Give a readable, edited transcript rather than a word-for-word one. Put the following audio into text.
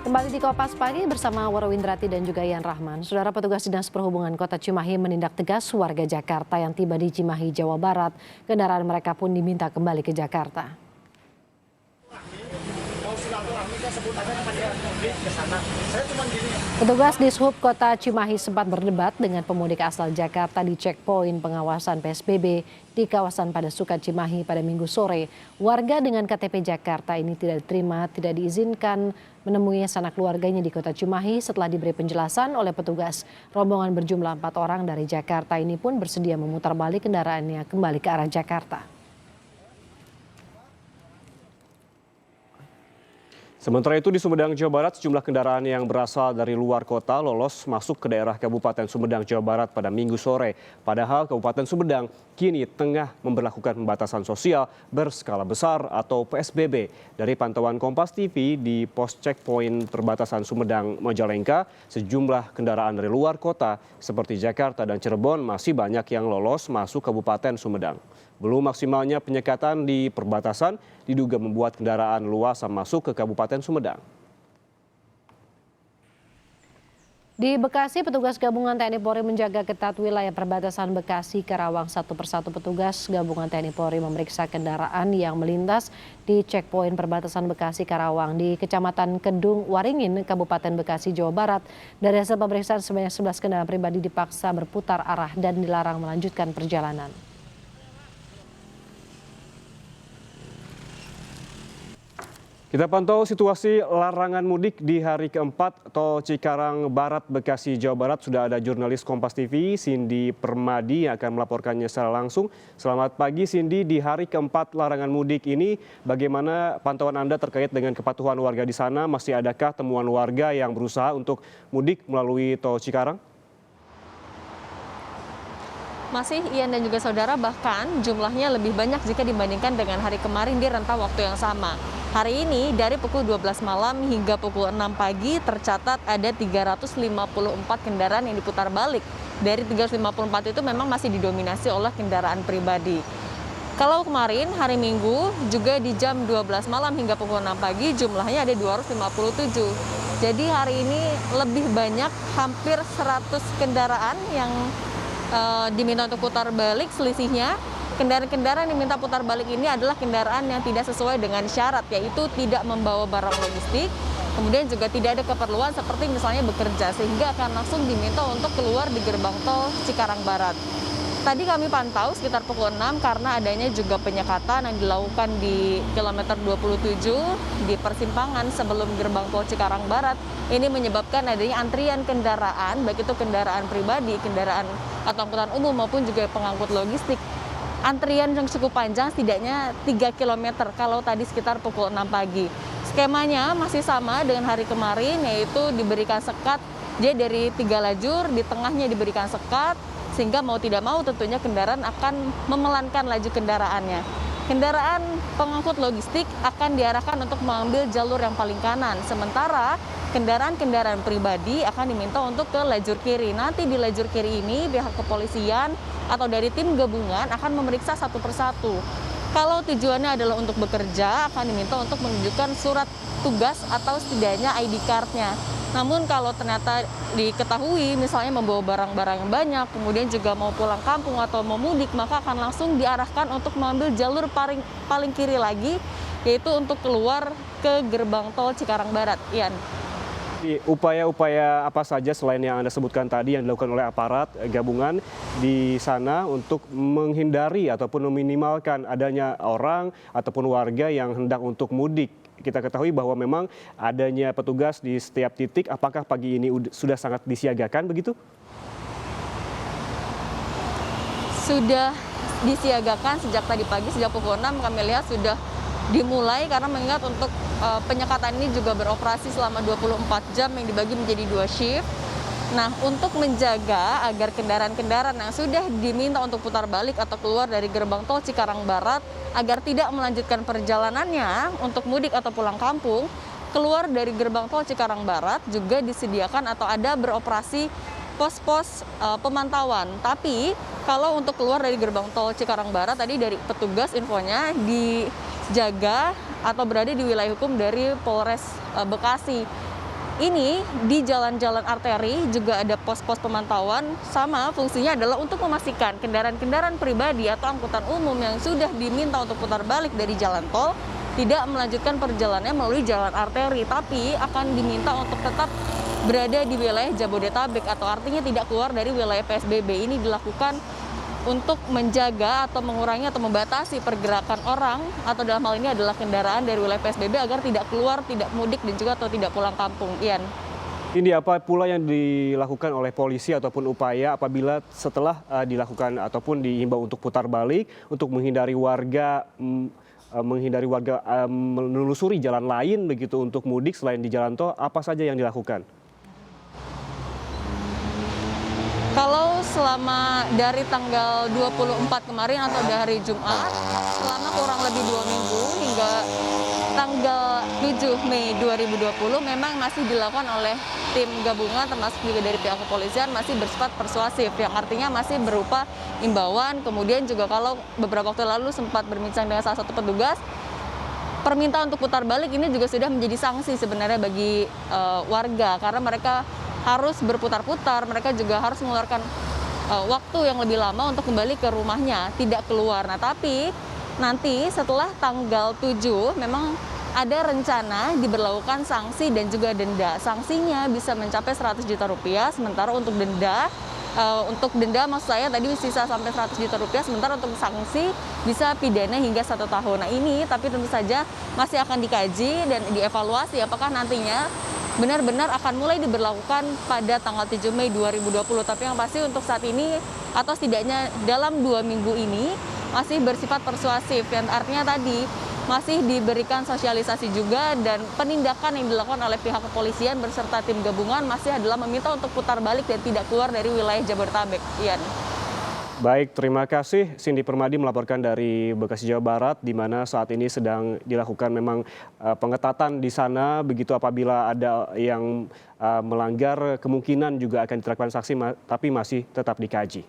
Kembali di Kompas Pagi bersama Wara Windrati dan juga Ian Rahman. Saudara, petugas Dinas Perhubungan Kota Cimahi menindak tegas warga Jakarta yang tiba di Cimahi, Jawa Barat. Kendaraan mereka pun diminta kembali ke Jakarta. Petugas Dishub Kota Cimahi sempat berdebat dengan pemudik asal Jakarta di checkpoint pengawasan PSBB di kawasan Padasukan Cimahi pada Minggu sore. Warga dengan KTP Jakarta ini tidak diterima, tidak diizinkan menemui sanak keluarganya di Kota Cimahi setelah diberi penjelasan oleh petugas. Rombongan berjumlah 4 orang dari Jakarta ini pun bersedia memutar balik kendaraannya kembali ke arah Jakarta. Sementara itu di Sumedang, Jawa Barat, sejumlah kendaraan yang berasal dari luar kota lolos masuk ke daerah Kabupaten Sumedang, Jawa Barat pada Minggu sore. Padahal Kabupaten Sumedang kini tengah memberlakukan pembatasan sosial berskala besar atau PSBB. Dari pantauan Kompas TV di pos checkpoint perbatasan Sumedang Majalengka, sejumlah kendaraan dari luar kota seperti Jakarta dan Cirebon masih banyak yang lolos masuk Kabupaten Sumedang. Belum maksimalnya penyekatan di perbatasan diduga membuat kendaraan luas masuk ke Kabupaten Sumedang. Di Bekasi, petugas gabungan TNI Polri menjaga ketat wilayah perbatasan Bekasi Karawang. Satu persatu petugas gabungan TNI Polri memeriksa kendaraan yang melintas di checkpoint perbatasan Bekasi Karawang di Kecamatan Kedung Waringin, Kabupaten Bekasi, Jawa Barat. Dari hasil pemeriksaan sebanyak 11 kendaraan pribadi dipaksa berputar arah dan dilarang melanjutkan perjalanan. Kita pantau situasi larangan mudik di hari keempat Tol Cikarang Barat, Bekasi, Jawa Barat. Sudah ada jurnalis Kompas TV, Cindy Permadi, yang akan melaporkannya secara langsung. Selamat pagi Cindy, di hari keempat larangan mudik ini bagaimana pantauan Anda terkait dengan kepatuhan warga di sana? Masih adakah temuan warga yang berusaha untuk mudik melalui Tol Cikarang? Masih, Ian dan juga saudara, bahkan jumlahnya lebih banyak jika dibandingkan dengan hari kemarin di rentang waktu yang sama. Hari ini dari pukul 12 malam hingga pukul 6 pagi tercatat ada 354 kendaraan yang diputar balik. Dari 354 itu memang masih didominasi oleh kendaraan pribadi. Kalau kemarin hari Minggu juga di jam 12 malam hingga pukul 6 pagi jumlahnya ada 257. Jadi hari ini lebih banyak, hampir 100 kendaraan yang diminta untuk putar balik. Selisihnya kendaraan-kendaraan yang diminta putar balik ini adalah kendaraan yang tidak sesuai dengan syarat, yaitu tidak membawa barang logistik, kemudian juga tidak ada keperluan seperti misalnya bekerja, sehingga akan langsung diminta untuk keluar di gerbang tol Cikarang Barat. Tadi kami pantau sekitar pukul 6 karena adanya juga penyekatan yang dilakukan di kilometer 27 di persimpangan sebelum gerbang tol Cikarang Barat. Ini menyebabkan adanya antrian kendaraan, baik itu kendaraan pribadi, kendaraan atau angkutan umum maupun juga pengangkut logistik. Antrian yang cukup panjang, setidaknya 3 km kalau tadi sekitar pukul 6 pagi. Skemanya masih sama dengan hari kemarin, yaitu diberikan sekat, dia dari 3 lajur, di tengahnya diberikan sekat, sehingga mau tidak mau tentunya kendaraan akan memelankan laju kendaraannya. Kendaraan pengangkut logistik akan diarahkan untuk mengambil jalur yang paling kanan, sementara kendaraan-kendaraan pribadi akan diminta untuk ke lajur kiri. Nanti di lajur kiri ini pihak kepolisian atau dari tim gabungan akan memeriksa satu persatu. Kalau tujuannya adalah untuk bekerja, akan diminta untuk menunjukkan surat tugas atau setidaknya ID card-nya. Namun kalau ternyata diketahui misalnya membawa barang-barang yang banyak, kemudian juga mau pulang kampung atau mau mudik, maka akan langsung diarahkan untuk mengambil jalur paling kiri lagi, yaitu untuk keluar ke gerbang tol Cikarang Barat. Ian. Upaya-upaya apa saja selain yang Anda sebutkan tadi yang dilakukan oleh aparat gabungan di sana untuk menghindari ataupun meminimalkan adanya orang ataupun warga yang hendak untuk mudik? Kita ketahui bahwa memang adanya petugas di setiap titik. Apakah pagi ini sudah sangat disiagakan begitu? Sudah disiagakan sejak tadi pagi, sejak pukul 6 kami lihat sudah dimulai, karena mengingat untuk penyekatan ini juga beroperasi selama 24 jam yang dibagi menjadi 2 shift. Nah, untuk menjaga agar kendaraan-kendaraan yang sudah diminta untuk putar balik atau keluar dari gerbang tol Cikarang Barat agar tidak melanjutkan perjalanannya untuk mudik atau pulang kampung, keluar dari gerbang tol Cikarang Barat juga disediakan atau ada beroperasi pos-pos pemantauan. Tapi kalau untuk keluar dari gerbang tol Cikarang Barat tadi dari petugas infonya dijaga atau berada di wilayah hukum dari Polres Bekasi. ini di jalan-jalan arteri juga ada pos-pos pemantauan, sama fungsinya adalah untuk memastikan kendaraan-kendaraan pribadi atau angkutan umum yang sudah diminta untuk putar balik dari jalan tol tidak melanjutkan perjalanannya melalui jalan arteri, tapi akan diminta untuk tetap berada di wilayah Jabodetabek atau artinya tidak keluar dari wilayah PSBB. Ini dilakukan untuk menjaga atau mengurangi atau membatasi pergerakan orang atau dalam hal ini adalah kendaraan dari wilayah PSBB agar tidak keluar, tidak mudik dan juga atau tidak pulang kampung. Ian. Ini apa pula yang dilakukan oleh polisi ataupun upaya apabila setelah dilakukan ataupun dihimbau untuk putar balik untuk menghindari warga menelusuri jalan lain begitu untuk mudik selain di jalan tol, apa saja yang dilakukan? Kalau selama dari tanggal 24 kemarin atau dari Jumat, selama kurang lebih 2 minggu hingga tanggal 7 Mei 2020 memang masih dilakukan oleh tim gabungan termasuk juga dari pihak kepolisian masih bersifat persuasif, yang artinya masih berupa imbauan. Kemudian juga kalau beberapa waktu lalu sempat berbincang dengan salah satu petugas, permintaan untuk putar balik ini juga sudah menjadi sanksi sebenarnya bagi warga karena mereka harus berputar-putar, mereka juga harus mengeluarkan waktu yang lebih lama untuk kembali ke rumahnya, tidak keluar. Nah, tapi nanti setelah tanggal 7 memang ada rencana diberlakukan sanksi dan juga denda. Sanksinya bisa mencapai 100 juta rupiah, sementara untuk denda maksud saya tadi sisa sampai 100 juta rupiah, sementara untuk sanksi bisa pidana hingga 1 tahun. Nah ini tapi tentu saja masih akan dikaji dan dievaluasi apakah nantinya benar-benar akan mulai diberlakukan pada tanggal 7 Mei 2020. Tapi yang pasti untuk saat ini atau setidaknya dalam 2 minggu ini masih bersifat persuasif. Yang artinya tadi masih diberikan sosialisasi juga dan penindakan yang dilakukan oleh pihak kepolisian beserta tim gabungan masih adalah meminta untuk putar balik dan tidak keluar dari wilayah Jabodetabek. Ian. Baik, terima kasih Cindy Permadi melaporkan dari Bekasi, Jawa Barat, di mana saat ini sedang dilakukan memang pengetatan di sana, begitu apabila ada yang melanggar kemungkinan juga akan diterapkan sanksi, tapi masih tetap dikaji.